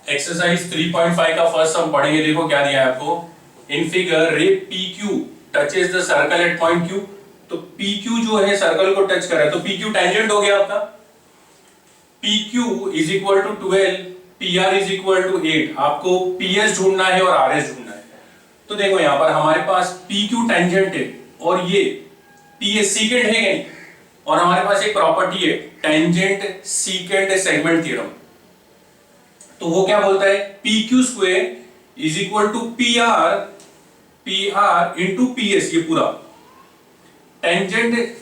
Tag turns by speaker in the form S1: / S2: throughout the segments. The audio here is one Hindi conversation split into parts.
S1: एक्सरसाइज 3.5 का फर्स्ट सम पढ़ेंगे। देखो क्या दिया है आपको। इन फिगर रे PQ touches the circle at point Q। तो PQ जो है सर्कल को टच कर रहा है, तो PQ टेंजेंट हो गया आपका। PQ is equal to 12, PR is equal to 8। आपको PS ढूंढना है और RS ढूंढना है। तो देखो यहां पर हमारे पास PQ टेंजेंट है और ये PS सीकेंट है क्या नहीं, और हमारे पास एक प्रॉपर्टी है टेंजेंट सीकेंट सेगमेंट थ्योरम। तो वो क्या बोलता है, PQ square is equal to PR into PS। ये पूरा टेंजेंट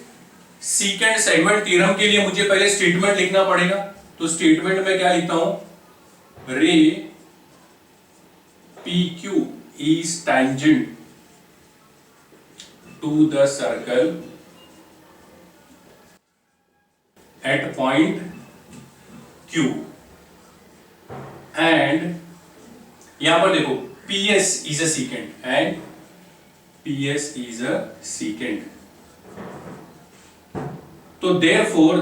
S1: सीकेंट सेगमेंट थ्योरम के लिए मुझे पहले स्टेटमेंट लिखना पड़ेगा। तो स्टेटमेंट में क्या लिखता हूं, रे PQ is tangent to the circle at point Q and यहां पर देखो PS is a secant and PS is a secant. तो देयरफॉर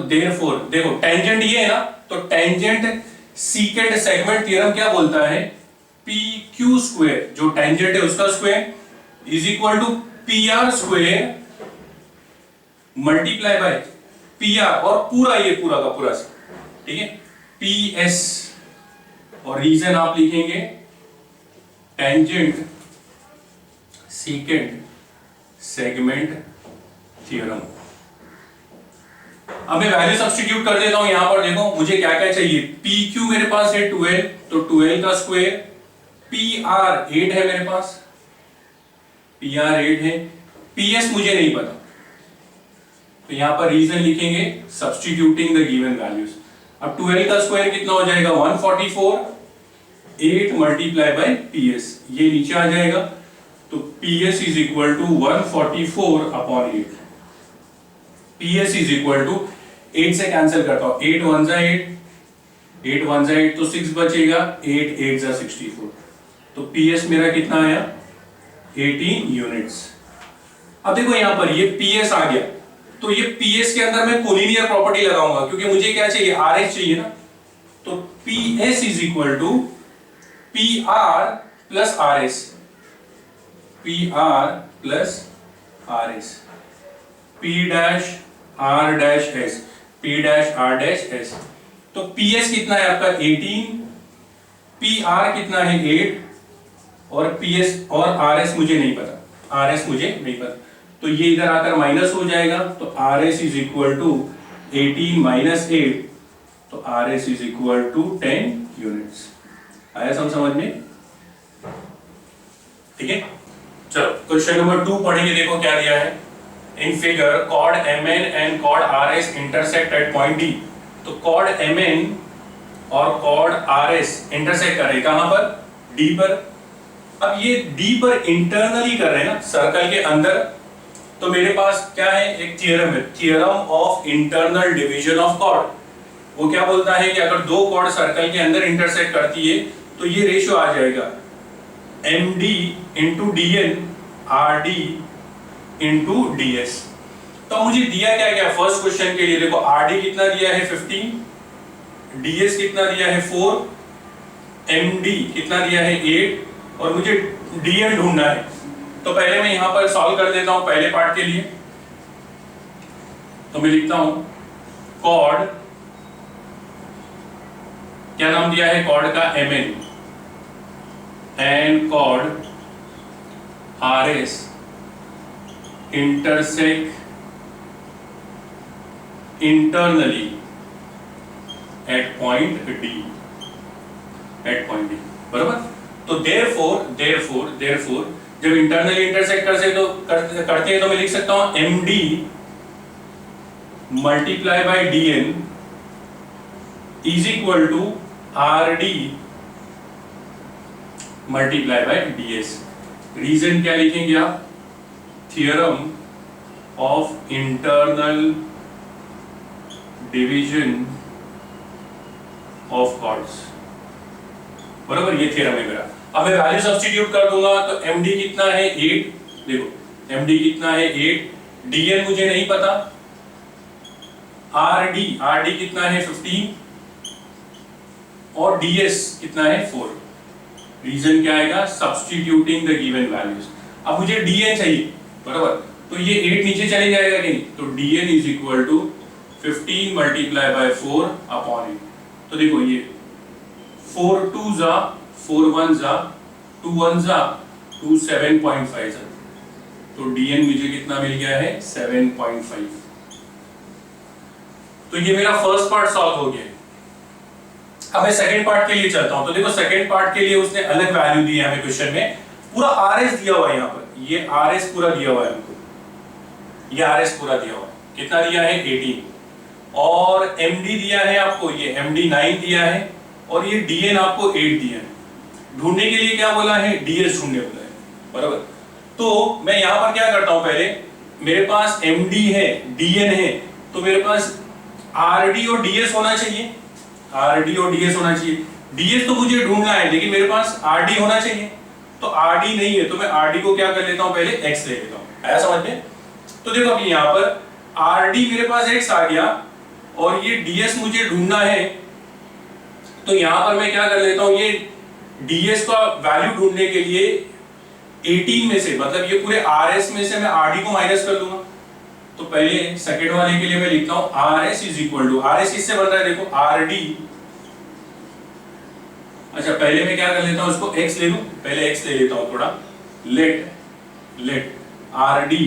S1: देखो टेंजेंट ये है ना, तो टेंजेंट सीकेंट सेगमेंट थ्योरम क्या बोलता है, PQ स्क्वायर जो टेंजेंट है उसका square is equal to PR square multiply by PR और पूरा ये पूरा का पूरा, ठीक है, PS और रीजन आप लिखेंगे टेंजेंट सीकेंट सेगमेंट थ्योरम। अब मैं वैल्यू सब्स्टिट्यूट कर देता हूं। यहां पर देखो मुझे क्या क्या चाहिए, PQ मेरे पास है 12, तो 12 का स्क्वायर, PR 8 है मेरे पास, PR 8 है, PS मुझे नहीं पता, तो यहां पर रीजन लिखेंगे सब्स्टिट्यूटिंग द गिवन वैल्यूज। अब 12 का स्क्वायर कितना हो जाएगा 144, 8 मल्टीप्लाई बाय PS, ये नीचे आ जाएगा। तो PS is equal to 144 upon 8। PS is equal to 8 से कैंसिल करता हूं, 8 1 जा 8, 8 1 जा 8 तो 6 बचेगा, 8 8 जा 64। तो PS मेरा कितना आया 18 यूनिट्स। अब देखो यहां पर ये PS आ गया, तो ये PS के अंदर मैं कोलिनियर प्रॉपर्टी लगाऊंगा क्योंकि मुझे क्या चाहिए, RS चाहिए ना। तो PS is equal to PR plus RS, PR plus RS, P dash R dash S, P dash R dash S। तो PS कितना है आपका 18, PR कितना है 8 और PS और RS मुझे नहीं पता, RS मुझे नहीं पता, तो ये इधर आकर माइनस हो जाएगा। तो RS is equal to 18 minus 8, तो RS is equal to 10 units. आया समझ में, ठीक है। चलो क्वेश्चन नंबर 2 पढ़ेंगे। देखो क्या दिया है, in figure chord MN and chord RS intersect at point D। तो कॉर्ड MN और कॉर्ड RS इंटरसेक्ट कर रहे हैं कहां पर, D पर। अब ये D पर इंटरनली कर रहे हैं ना, सर्कल के अंदर। तो मेरे पास क्या है, एक थ्योरम है, theorem of internal division of chord. वो क्या बोलता है कि अगर दो कॉर्ड सर्कल के अंदर इंटरसेक्ट करती है तो ये रेशियो आ जाएगा MD into DN RD into DS। तो मुझे दिया क्या क्या फर्स्ट क्वेश्चन के लिए, देखो RD कितना दिया है 15, DS कितना दिया है 4, MD कितना दिया है 8 और मुझे DN ढूंढना है। तो पहले मैं यहां पर सॉल्व कर देता हूं पहले पार्ट के लिए। तो मैं लिखता हूं कॉर्ड, क्या नाम दिया है कॉर्ड का MN and chord RS intersect internally at point D, at point D, बराबर। तो देयरफॉर जब इंटरनली इंटरसेक्ट करते हैं तो मैं लिख सकता हूं MD multiply by DN is equal to RD multiply by DS। Reason क्या लिखेंगे आप, theorem of internal division of chords, बराबर, ये थ्योरम है मेरा। अब मैं वैल्यू सब्स्टिट्यूट कर दूंगा। तो MD कितना है 8, देखो MD कितना है 8, DN मुझे नहीं पता, RD कितना है 15, और ds कितना है 4। रीजन क्या आएगा, सब्स्टिट्यूटिंग द गिवन वैल्यूज। अब मुझे dn चाहिए, बराबर, तो ये 8 नीचे चले जाएगा कि नहीं, तो dn is equal to 15 multiply by 4 upon 8। तो देखो ये 4 2 जा 4 1 जा 2 1 जा 2 7.5 जा, तो dn मुझे कितना मिल गया है 7.5। तो ये मेरा फर्स्ट पार्ट सॉल्व हो गया। अब मैं सेकंड पार्ट के लिए चलता हूं। तो देखो सेकंड पार्ट के लिए उसने अलग वैल्यू दी है हमें क्वेश्चन में, पूरा RS दिया हुआ है यहाँ पर, ये RS पूरा दिया हुआ है हमको, ये RS पूरा दिया हुआ है, कितना दिया है 18, और MD दिया है आपको, ये MD 9 दिया है, और ये DN आपको 8 दिया है। ढूंढने के लिए क्या बोला है, DS ढूंढने बोला है, बराबर। तो मैं यहाँ पर क्या करता हूँ, पहले मेरे पास MD है, DN है, तो मेरे पास RD और DS होना चाहिए, RD और DS होना चाहिए। DS तो मुझे ढूंढना है, लेकिन मेरे पास RD होना चाहिए, तो RD नहीं है, तो मैं RD को क्या कर लेता हूं, पहले X ले लेता हूं। आया समझ में? तो देखो अभी यहाँ पर RD मेरे पास X आ गया, और ये DS मुझे ढूंढना है, तो यहाँ पर मैं क्या कर लेता हूं, ये DS का वैल्यू ढूंढने के लिए 18 में से, मतलब ये पूरे RS में से मैं RD को माइनस कर दूंगा। तो पहले सेकंड वाले के लिए मैं लिखता हूं RS is equal to, RS किससे बन रहा है, देखो RD, अच्छा पहले मैं क्या कर लेता हूं, इसको X ले लूं, पहले X ले लेता हूं थोड़ा, let RD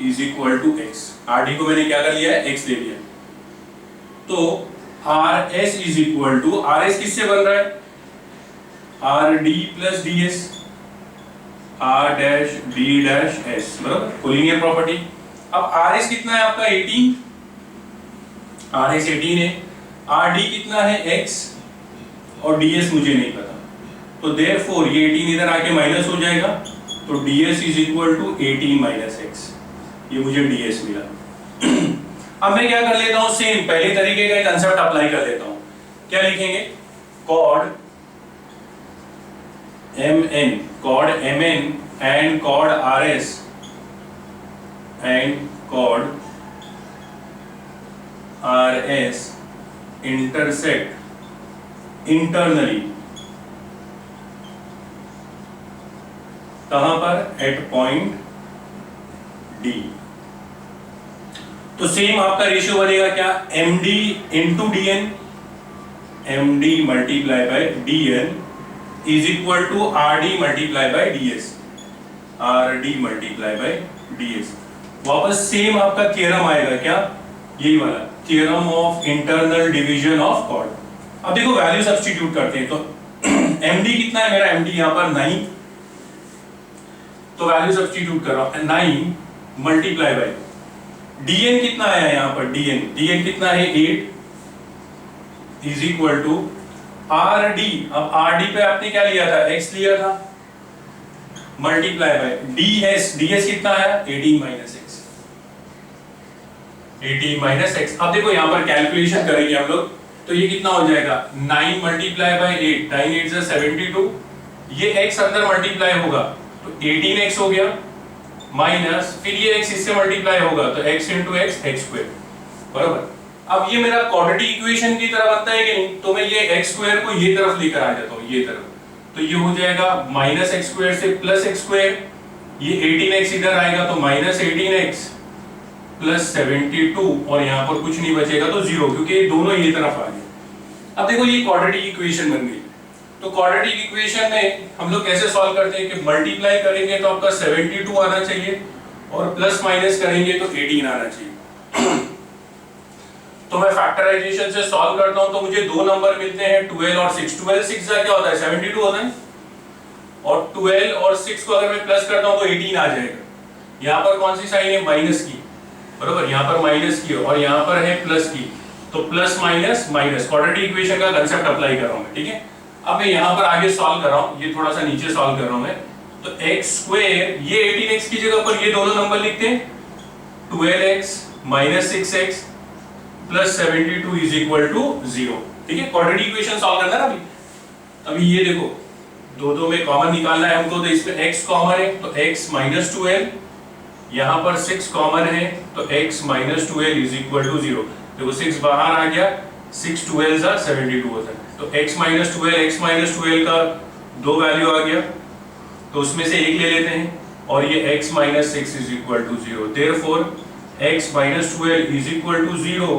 S1: is equal to X, RD को मैंने क्या कर लिया है, X ले लिया। तो RS is equal to, RS किससे बन रहा है, RD plus DS, R dash D dash S, बराबर, कोलिनियर प्रॉपर्टी। अब RS कितना है आपका 18, RS 18 है, RD कितना है X, और DS मुझे नहीं पता, तो देयरफॉर ये 18 इधर आके माइनस हो जाएगा, तो DS is equal to 18 minus X, ये मुझे DS मिला। अब मैं क्या कर लेता हूं, सेम पहले तरीके का कंसेप्ट अप्लाई कर लेता हूं। क्या लिखेंगे, code MN and chord RS and chord RS intersect internally, कहां पर, at point D। तो सेम आपका रेशियो बनेगा क्या, MD into DN, MD multiply by DN is equal to RD multiply by DS, RD multiply by DS। वापस सेम आपका थ्योरम आएगा क्या, यही वाला theorem of internal division of chord. अब देखो वैल्यू सब्स्टिट्यूट करते हैं, तो MD कितना है मेरा, MD यहाँ पर 9, तो वैल्यू सब्स्टिट्यूट कर रहा हूं 9 मल्टीप्लाई बाय DN कितना आया यहाँ पर, DN कितना है 8 इज इक्वल टू RD, अब RD पे आपने क्या लिया था, X लिया था, मल्टीप्लाई बाय DS कितना है 18 माइनस X, 18 माइनस X। अब देखो यहाँ पर कैलकुलेशन करेंगे हम लोग, तो ये कितना हो जाएगा, 9 मल्टीप्लाई बाय 8, 9 8 से 72, ये X अंदर मल्टीप्लाई होगा तो 18X हो गया, माइनस फिर ये X इससे मल्टीप्लाई होगा तो X इंटू X स्क्वायर, बराबर। अब ये मेरा क्वाड्रेटिक इक्वेशन की तरह बनता है कि नहीं, तो मैं ये x स्क्वायर को ये तरफ लेकर आ जाता हूँ, ये तरफ, तो ये हो जाएगा माइनस एक्स स्क्वायर से प्लस एक्स स्क्वायर, ये 18x इधर आएगा तो माइनस 18x प्लस 72, और यहाँ पर कुछ नहीं बचेगा तो 0, क्योंकि ये दोनों ये तरफ आ गए। अब देखो ये क्वाड्रेटिक इक्वेशन बन गई। तो क्वाड्रेटिक इक्वेशन में हम लोग कैसे सॉल्व करते हैं कि मल्टीप्लाई करेंगे तो आपका 72 आना चाहिए, और प्लस माइनस करेंगे तो 18 आना चाहिए। तो मैं फैक्टराइजेशन से सॉल्व करता हूं तो मुझे दो नंबर मिलते हैं 12 और 6। 12 6 का क्या होता है 72 होता है, और 12 और 6 को अगर मैं प्लस करता हूं तो 18 आ जाएगा। यहाँ पर कौन सी साइन है, माइनस की, बरोबर, यहाँ पर माइनस की और यहाँ पर है प्लस की, तो plus minus minus, quadratic equation का कांसेप्ट अप्लाई कर रहा हूं मैं, ठीक है। अब मैं यहाँ पर आगे सॉल्व कर रहा हूँ, ये थोड़ा सा नीचे सॉल्व कर रहा हूँ मैं, तो x स्क्वायर, ये 18x की जगह पर ये दोनों नंबर लिखते हैं, 12x minus 6x plus 72 is equal to 0, ठीक है। क्वाड्रेटिक इक्वेशन सॉल्व करना है ना अभी ये देखो दो में कॉमन निकालना है हमको, तो इसमें x कॉमन है तो x माइनस 12, यहाँ पर 6 कॉमन है तो x minus 12 is equal to 0। देखो 6 बाहर आ गया, 6 12 72 होता है। तो x माइनस ट्वेल्व का 2 वैल्यू आ गया, तो उसमें से एक ले लेते हैं, और ये x minus six is equal to 0। Therefore x minus twelve is equal to 0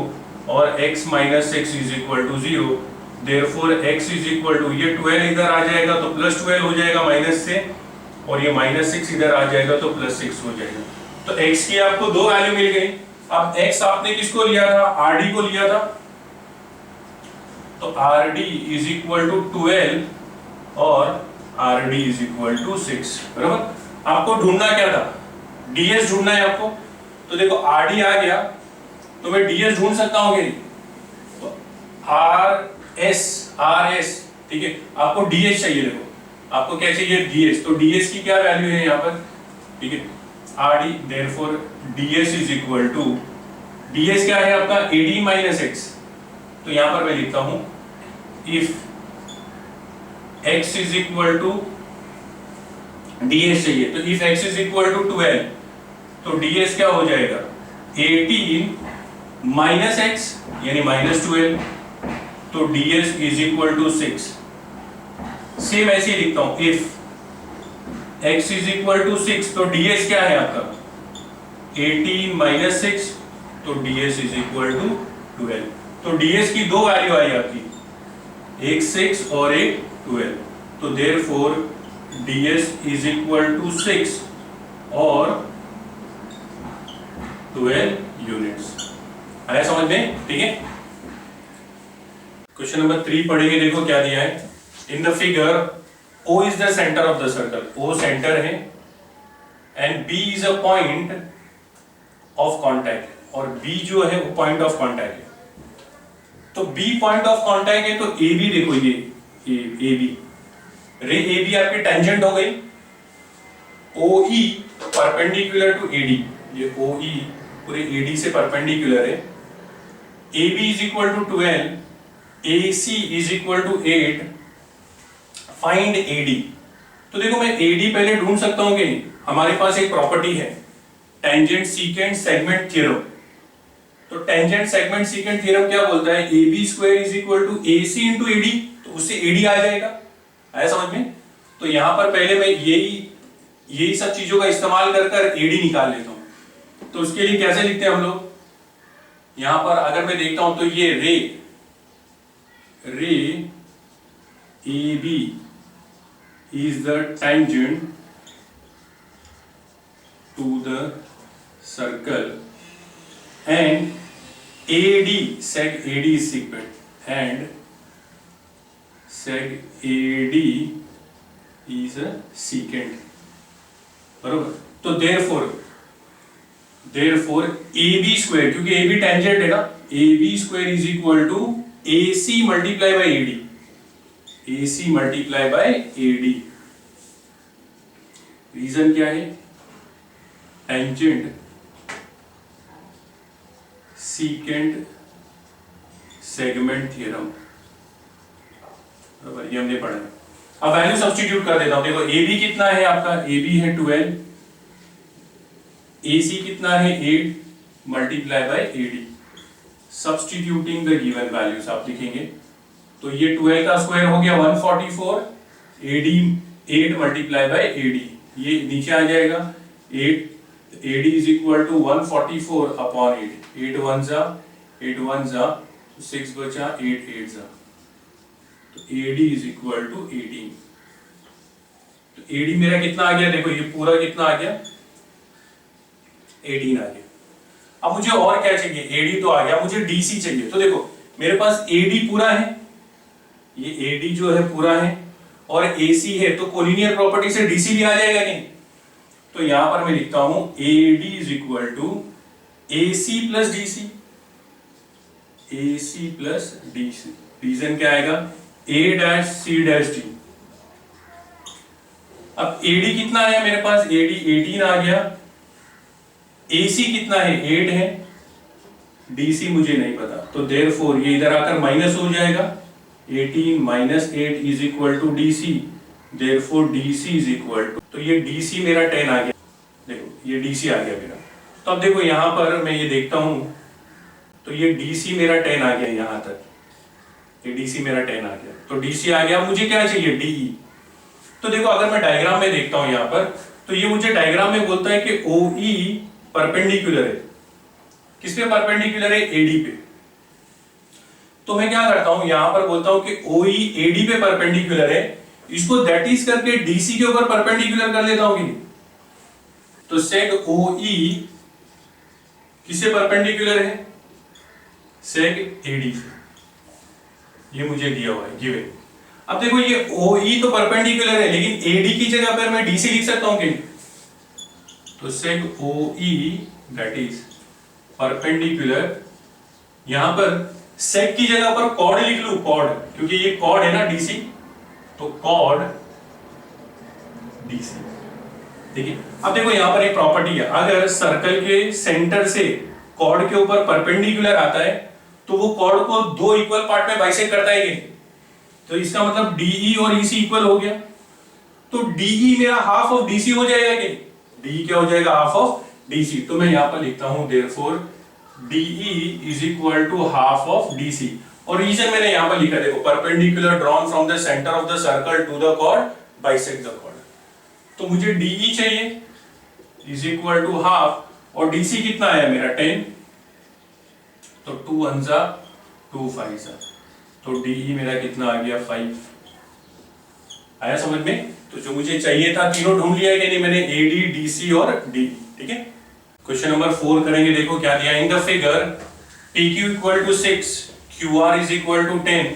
S1: और x minus six is equal to 0। Therefore x is equal to, ये 12 इधर आ जाएगा तो प्लस 12 हो जाएगा माइनस से, और ये माइनस 6 इधर आ जाएगा तो प्लस 6 हो जाएगा। तो x की आपको 2 वैल्यू मिल गई। अब x आपने किसको लिया था, rd को लिया था, तो rd इज इक्वल टू 12 और rd इज इक्वल टू 6। बराबर। आपको ढूंढना क्या था, ds ढूंढना है आपको। तो देखो rd आ गया तो मैं ds ढूंढ सकता हूं क्या, तो rs, ठीक है। आपको ds चाहिए, देखो आपको क्या चाहिए, ds। तो ds की क्या वैल्यू है यहाँ पर, ठीक है, rd। Therefore ds is equal to, ds क्या है आपका, ad माइनस x। तो यहां पर मैं लिखता हूं if x is equal to, ds चाहिए, तो if x is equal to 12, तो ds क्या हो जाएगा, 18 माइनस x यानी माइनस 12, तो ds is equal to 6। Same ऐसे ही लिखता हूं, if x is equal to 6, तो ds क्या है आपका, 18 माइनस 6, तो ds इज इक्वल टू 12। तो ds की 2 वैल्यू आई आपकी, एक 6 और एक 12। तो therefore ds is equal to 6 और 12 यूनिट्स। आया समझ में, ठीक है। क्वेश्चन नंबर 3 पढ़ेंगे, देखो क्या दिया है। In the figure O is the centre of the circle, O centre है, and B is a point of contact, और B जो है वो पॉइंट ऑफ कांटेक्ट है। तो B पॉइंट ऑफ कांटेक्ट है, तो AB देखो, ये AB रे AB आपकी टेंजेंट हो गई, OE परपेंडिकुलर टू AD, ये OE पूरे AD से परपेंडिकुलर है। AB is equal to 12, AC is equal to 8, find AD। तो देखो मैं AD पहले ढूंढ सकता हूं कि नहीं, हमारे पास एक प्रॉपर्टी है टेंजेंट सीकेंट सेगमेंट थ्योरम। तो टेंजेंट सेगमेंट सीकेंट थ्योरम क्या बोलता है, AB square is equal to AC into AD, तो उससे AD आ जाएगा। आया समझ में। तो यहां पर पहले मैं यही सब चीजों का इस्तेमाल कर AD निकाल लेता हूं। तो उसके लिए कैसे लिखते हैं हम लोग, यहां पर अगर मैं देखता हूं तो ये रे AB is the tangent to the circle, and seg AD is segment, and seg AD is a secant। बरोबर। तो therefore AB स्क्वायर, क्योंकि AB टेंजेंट है ना, AB square is equal to AC multiply by AD, AC multiply by AD। Reason क्या है, टेंजेंट सीकेंट सेगमेंट थ्योरम। बराबर, ये हमने पढ़ा है। अब वैल्यू सब्स्टिट्यूट कर देता हूं। देखो AB कितना है आपका, AB है 12, AC कितना है 8 multiply by AD। Substituting the given values आप लिखेंगे, तो ये 12 का स्क्वायर हो गया 144, AD 8 मल्टीप्लाई बाय AD, ये नीचे आ जाएगा 8, AD is equal to 144 upon 8, 8 1 जा 6 बचा, 8 8 जा, तो AD इज इक्वल टू 18। तो AD मेरा कितना आ गया, देखो ये पूरा कितना आ गया, 18 आ गया। अब मुझे और क्या चाहिए, AD तो आ गया, मुझे DC चाहिए। तो देखो मेरे पास AD पूरा है, ये AD जो है पूरा है, और AC है, तो कोलिनियर प्रॉपर्टी से DC भी आ जाएगा नहीं। तो यहां पर मैं लिखता हूं AD is equal to AC plus DC, AC plus DC। Reason क्या आएगा, A dash C dash D। अब AD कितना है मेरे पास, AD 18 आ गया, AC कितना है 8 है, DC मुझे नहीं पता, तो देयरफॉर ये इधर आकर माइनस हो जाएगा, 18 minus 8 is equal to DC, therefore DC is equal to, तो ये DC मेरा 10 आ गया। देखो ये DC आ गया मेरा। तो अब देखो यहां पर मैं ये देखता हूं, तो ये DC मेरा 10 आ गया यहां तक, ये डीसी मेरा 10 आ गया, तो डीसी आ गया, मुझे क्या चाहिए डीई। तो देखो अगर मैं डायग्राम में देखता हूं यहां पर, तो ये मुझे डायग्राम में बोलता है कि ओई परपेंडिकुलर है, किस पे परपेंडिकुलर है, एडी पे। तो मैं क्या करता हूं, यहां पर बोलता हूं कि ओई एडी पे परपेंडिकुलर है, इसको दैट इज करके डीसी के ऊपर परपेंडिकुलर कर लेता हूं कि नहीं। तो सेग ओई किससे परपेंडिकुलर है, सेग एडी से, ये मुझे दिया हुआ है गिवन। अब देखो ये OE तो परपेंडिकुलर है, लेकिन AD की जगह पर मैं DC लिख सकता हूं कि नहीं। तो सेग OE दैट इज परपेंडिकुलर, यहां पर सेग की जगह पर कॉर्ड लिख लूं, कॉर्ड, क्योंकि ये कॉर्ड है ना DC, तो कॉर्ड DC। ठीक है, अब देखो यहां पर एक प्रॉपर्टी है, अगर सर्कल के सेंटर से कॉर्ड के ऊपर परपेंडिकुलर आता है तो वो कॉर्ड को दो इक्वल पार्ट में बाइसेक्ट करता है कि नहीं। तो इसका मतलब DE और EC इक्वल हो गया, तो DE मेरा हाफ ऑफ DC हो जाएगा कि DE क्या हो जाएगा, हाफ ऑफ DC। तो मैं यहां पर लिखता हूं therefore DE is equal to half of DC, और रीजन मैंने यहां पर लिखा, देखो perpendicular drawn from the centre of the circle to the chord bisect the chord. तो मुझे DE चाहिए इज इक्वल टू हाफ, और DC कितना आया मेरा 10, तो 2 1 जा 2 5 जा, तो DE मेरा कितना आ गया 5। आया समझ में। तो जो मुझे चाहिए था तीनों ढूंढ लिया कि नहीं मैंने, AD DC और DE। ठीक है, क्वेश्चन नंबर 4 करेंगे। देखो क्या दिया, in the figure PQ equal to 6, QR is equal to 10,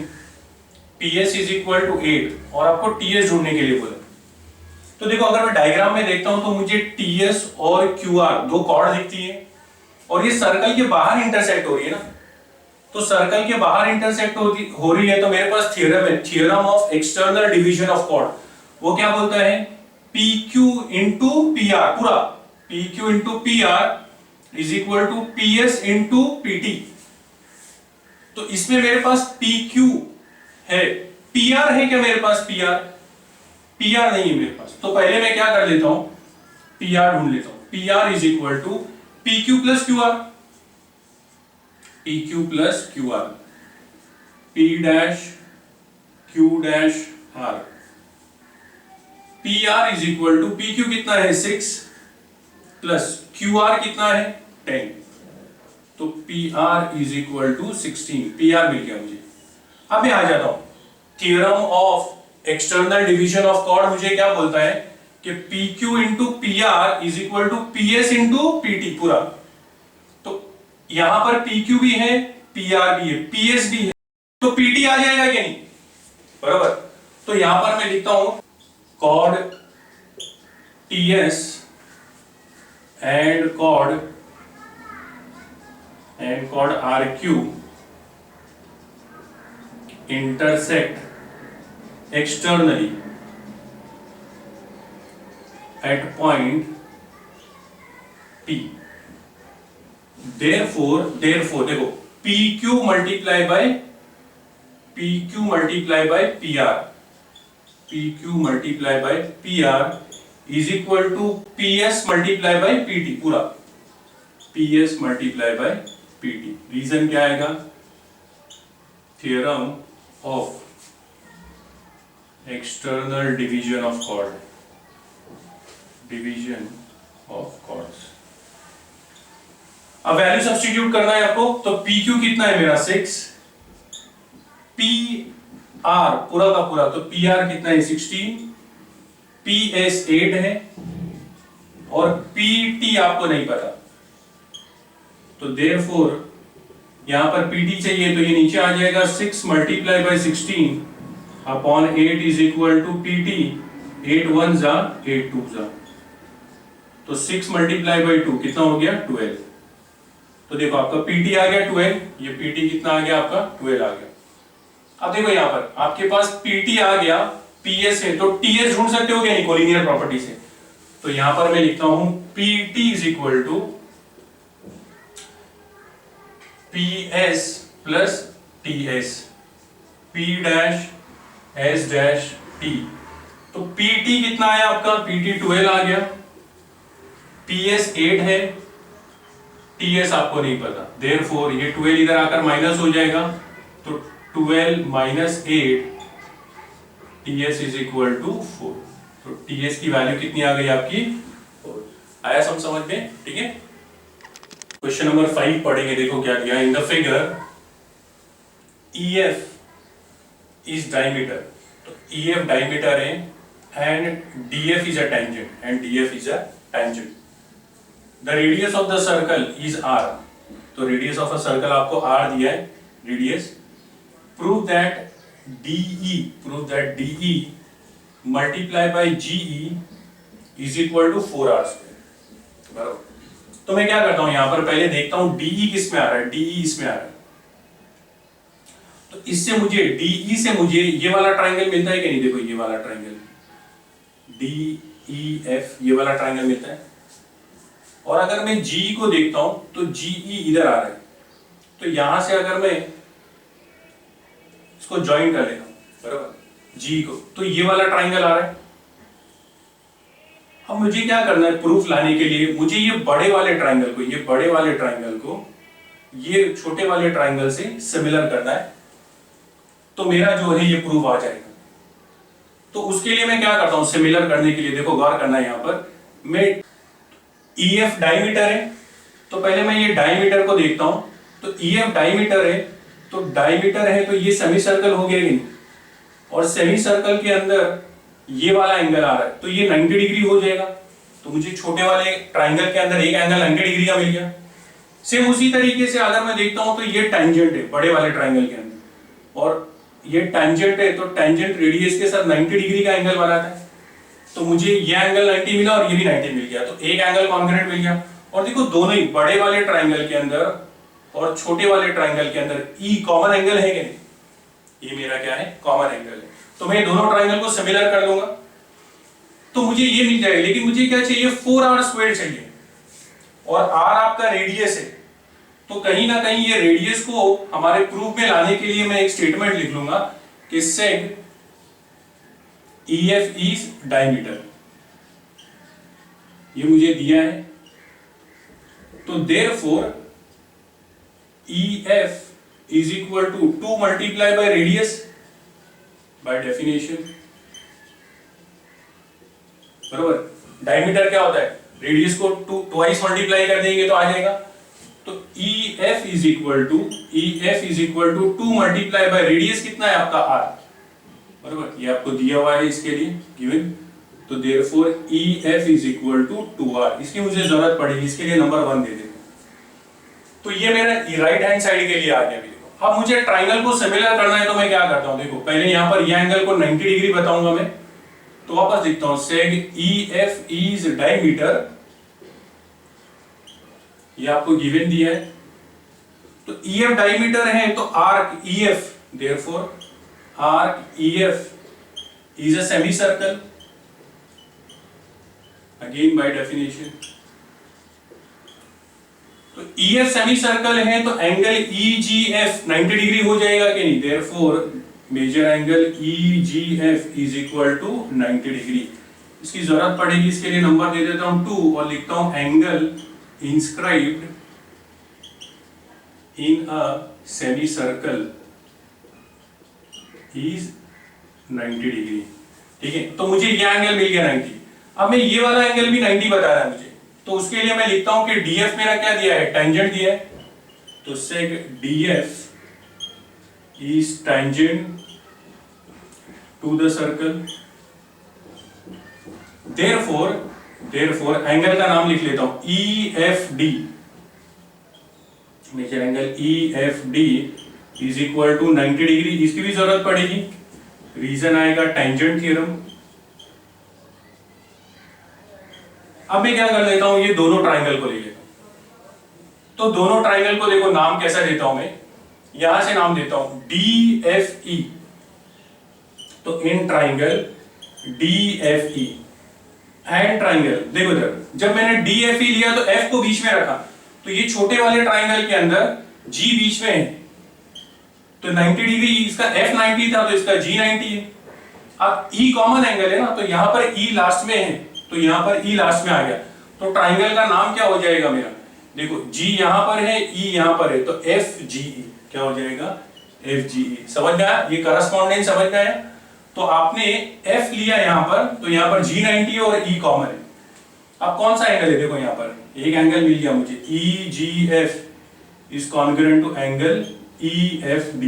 S1: PS is equal to 8, और आपको TS ढूंढने के लिए बोला। तो देखो अगर मैं डायग्राम में देखता हूं तो मुझे TS और QR दो कॉर्ड दिखती है, और ये सर्कल के बाहर इंटरसेक्ट हो रही है ना। तो सर्कल के बाहर इंटरसेक्ट हो रही है, तो मेरे पास थ्योरम है, theorem of external division of chord. वो क्या बोलता है, PQ इंटू PR, पूरा PQ into PR is equal to PS into PT। तो इसमें मेरे पास PQ है, PR है क्या मेरे पास, PR नहीं है मेरे पास। तो पहले मैं क्या कर लेता हूं, PR ढूंढ लेता हूं। PR is equal to PQ plus QR, PQ plus QR, P dash Q dash R। PR is equal to PQ कितना है 6 प्लस QR कितना है 10, तो PR is equal to 16। PR मिल गया मुझे। अब मैं आ जाता हूं, theorem of external division of chord मुझे क्या बोलता है कि PQ into PR is equal to PS into PT पूरा। तो यहां पर PQ भी है, PR भी है, PS भी है, तो PT आ जाएगा कि नहीं, बराबर। तो यहां पर मैं लिखता हूं chord TS and chord RQ intersect externally at point P। therefore देखो PQ multiply by PR is equal to PS multiply by PT, पूरा PS multiply by PT। Reason क्या आएगा, theorem of external division of chord, division of chords. अब वैल्यू सब्स्टिट्यूट करना है आपको, तो PQ कितना है मेरा 6, PR पूरा का पूरा, तो PR कितना है 16, PS 8 है, और PT आपको नहीं पता, तो देयरफॉर यहां पर PT चाहिए, तो ये नीचे आ जाएगा 6 multiply by 16 upon 8 is equal to PT। 8 1 जा 8 2 जा, तो 6 मल्टीप्लाई बाय 2 कितना हो गया 12। तो देखो आपका PT आ गया 12, ये PT कितना आ गया आपका 12 आ गया। अब देखो यहां पर आपके पास PT आ गया, PS है, तो TS ढूंढ सकते हो क्या नहीं, कोलिनियर प्रॉपर्टी से। तो यहां पर मैं लिखता हूं PT is equal to PS plus TS, P dash S dash T। तो PT कितना है आपका, PT 12 आ गया, PS 8 है, TS आपको नहीं पता, देयरफॉर ये 12 इधर आकर माइनस हो जाएगा, तो 12 minus 8 TS is equal to 4। तो टीएस की वैल्यू कितनी आ गई आपकी 4। आया समझ में? ठीक है। क्वेश्चन नंबर 5 पढ़ेंगे। देखो क्या दिया in the figure EF is diameter. तो EF डायमीटर है and DF is a tangent and DF is a tangent. The radius of the circle is R। तो रेडियस ऑफ अ सर्कल आपको R दिया है radius. Prove that DE multiply by GE is equal to 4R square. बराबर। तो मैं क्या करता हूं यहां पर पहले देखता हूं DE किस में आ रहा है, DE इसमें आ रहा है। तो इससे मुझे DE से मुझे ये वाला ट्राइंगल मिलता है कि नहीं? देखो ये वाला ट्राइंगल DEF ये वाला ट्राइंगल मिलता है। और अगर मैं GE को देखता हूं तो GE इधर आ रहा है। तो यहां से अगर मैं इसको ज्वाइन कर लेता हूं बराबर GE को, तो ये वाला ट्राइंगल आ रहा है। अब मुझे क्या करना है प्रूफ लाने के लिए? मुझे ये बड़े वाले ट्राइंगल को ये छोटे वाले ट्राइंगल से सिमिलर करना है। तो मेरा जो है ये प्रूफ आ जाएगा। तो उसके लिए मैं क्या करता हूं सिमिलर करने के लिए? देखो गौर करना है यहां पर। मैं EF डायमीटर है तो पहले मैं ये डायमीटर को देखता हूं। तो EF डायमीटर है तो ये सेमी सर्कल हो गया कि नहीं? और सेमी सर्कल के अंदर ये वाला एंगल आ रहा है तो ये 90 डिग्री हो जाएगा। तो मुझे छोटे वाले ट्राइंगल के अंदर एक एंगल 90 डिग्री का मिल गया। सेम उसी तरीके से अगर मैं देखता हूं तो ये टेंजेंट है बड़े वाले ट्राइंगल के अंदर, और ये टेंजेंट है तो टेंजेंट रेडियस के साथ 90 डिग्री का एंगल बनाता है। तो मुझे ये एंगल 90 मिला और ये भी 90 मिल गया। तो एक एंगल कॉन्ग्रुएंट मिल गया। और देखो दोनों ही बड़े वाले ट्राइंगल के अंदर और छोटे वाले ट्राइंगल के अंदर E कॉमन एंगल है कि नहीं? ये मेरा क्या है? कॉमन एंगल है। तो मैं दोनों ट्राइंगल को सिमिलर कर दूंगा तो मुझे ये मिल जाएगा। लेकिन मुझे क्या चाहिए? 4R स्क्वायर चाहिए और R आपका रेडियस है। तो कहीं ना कहीं ये रेडियस को हमारे प्रूफ में लाने के लिए मैं एक स्टेटमेंट लिख लूंगा कि सेग EF इज डायमीटर। ये मुझे दिया है। तो therefore EF is equal to 2 multiply by radius by definition. बराबर। डायमीटर क्या होता है? रेडियस को ट्वाइस मल्टीप्लाई कर देंगे तो आ जाएगा। तो EF is equal to 2 multiply by radius कितना है आपका R। बराबर। ये आपको दिया हुआ है इसके लिए गिवन। तो therefore EF is equal to 2R। इसकी मुझे जरूरत पड़ेगी, इसके लिए नंबर 1 दे देंगे। तो ये मेरा राइट हैंड साइड के लिए आ गया। अब मुझे ट्राइंगल को सिमिलर करना है तो मैं क्या करता हूं? देखो पहले यहां पर ये एंगल को 90 डिग्री बताऊंगा मैं। तो वापस लिखता हूं सेग EF इज डायमीटर। ये आपको गिवन दिया है। तो EF डायमीटर है तो arc EF, therefore arc EF is a semi circle again by definition. तो EF सेमी सर्कल है तो एंगल EGF 90 डिग्री हो जाएगा कि नहीं? Therefore major angle EGF is equal to 90 degree. इसकी जरूरत पड़ेगी, इसके लिए नंबर दे देता हूं 2 और लिखता हूं angle inscribed in a semi circle is 90 degree. ठीक है। तो मुझे ये एंगल मिल गया 90। अब मैं ये वाला एंगल भी 90 बता रहा है मुझे। तो उसके लिए मैं लिखता हूं कि DF मेरा क्या दिया है? टेंजेंट दिया है। तो seg DF is tangent to the circle. Therefore angle का नाम लिख लेता हूं EFD। Major angle EFD is equal to 90 degree. इसकी भी जरूरत पड़ेगी, रीजन आएगा टेंजेंट थ्योरम। अब मैं क्या कर लेता हूं? ये दोनों ट्राइंगल को ले लेता हूं। तो दोनों ट्राइंगल को देखो नाम कैसा देता हूं मैं? यहां से नाम देता हूं DFE। तो in triangle DFE and triangle, देखो इधर जब मैंने DFE लिया तो F को बीच में रखा। तो ये छोटे वाले ट्राइंगल के अंदर G बीच में है तो 90 डिग्री, इसका F 90 था तो इसका G 90 है। अब E कॉमन एंगल है ना, तो यहां पर E लास्ट में है तो यहां पर E लास्ट में आ गया। तो ट्राइंगल का नाम क्या हो जाएगा मेरा? देखो G यहां पर है, E यहां पर है तो FGE क्या हो जाएगा? FGE। समझ में आया? ये करस्पॉन्डेंस समझ में आया? तो आपने F लिया यहां पर, तो यहां पर G90 और E कॉमन है। अब कौन सा एंगल है? देखो यहां पर एक एंगल मिल गया मुझे, EGF is congruent to angle EFD,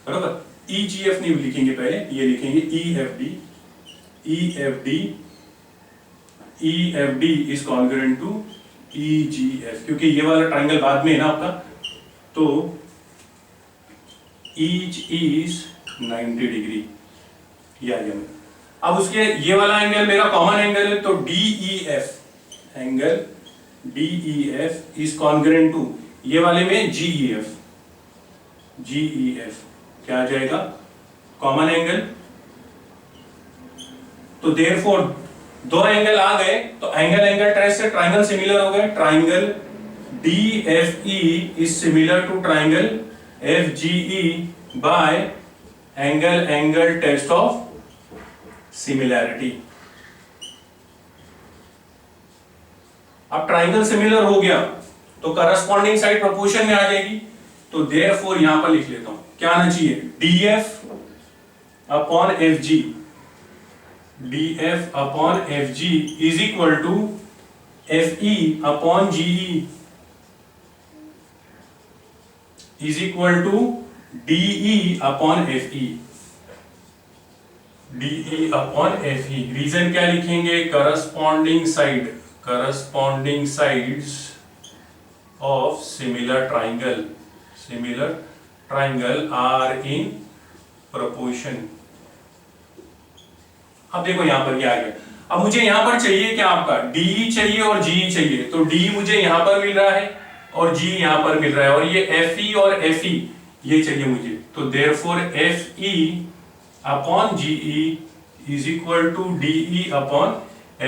S1: बरोबर। EGF नहीं लिखेंगे पहले, ये लिखेंगे EFD। EFD is congruent to EGF, क्योंकि ये वाला ट्राइंगल बाद में है ना आपका, तो each is 90 डिग्री या अब उसके ये वाला एंगल मेरा कॉमन एंगल है, तो DEF angle DEF is congruent to ये वाले में GEF क्या आ जाएगा? Common angle. तो देयरफॉर दो एंगल आ गए, तो एंगल ट्रेस से ट्राइंगल सिमिलर हो गए। Triangle DFE is similar to triangle FGE by angle test of similarity. अब ट्राइंगल सिमिलर हो गया तो करस्पॉन्डिंग साइड प्रोपोर्शन में आ जाएगी, तो देयरफॉर यहां पर लिख लेता हूं, क्या आना चाहिए? DF upon FG is equal to FE upon GE is equal to DE upon FE। Reason क्या लिखेंगे? Corresponding sides of similar triangle are in proportion. अब देखो यहां पर क्या आ गया। अब मुझे यहां पर चाहिए क्या? आपका DE चाहिए और GE चाहिए, तो D मुझे यहां पर मिल रहा है और G यहां पर मिल रहा है, और ये FE और FE ये चाहिए मुझे, तो therefore FE upon GE is equal to DE upon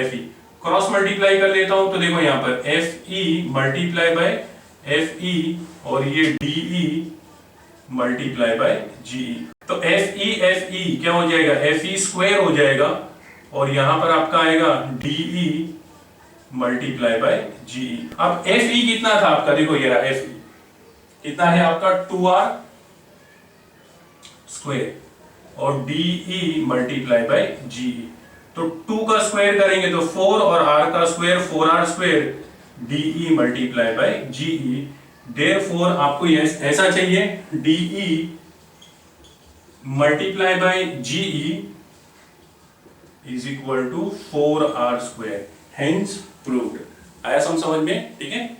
S1: FE। Cross multiply कर लेता हूं, तो देखो यहां पर FE मल्टीप्लाई बाय FE और ये DE मल्टीप्लाई बाय GE, तो FE क्या हो जाएगा? FE स्क्वायर हो जाएगा, और यहां पर आपका आएगा DE मल्टीप्लाई बाय GE। अब FE कितना था आपका? देखो ये रहा FE कितना है आपका? 2R स्क्वायर और DE मल्टीप्लाई बाय GE, तो 2 का स्क्वायर करेंगे तो 4 और R का square 4R square DE multiply by GE। Therefore आपको ये ऐसा चाहिए, DE multiply by GE is equal to 4R square, hence proved. आया समझ में? ठीक है।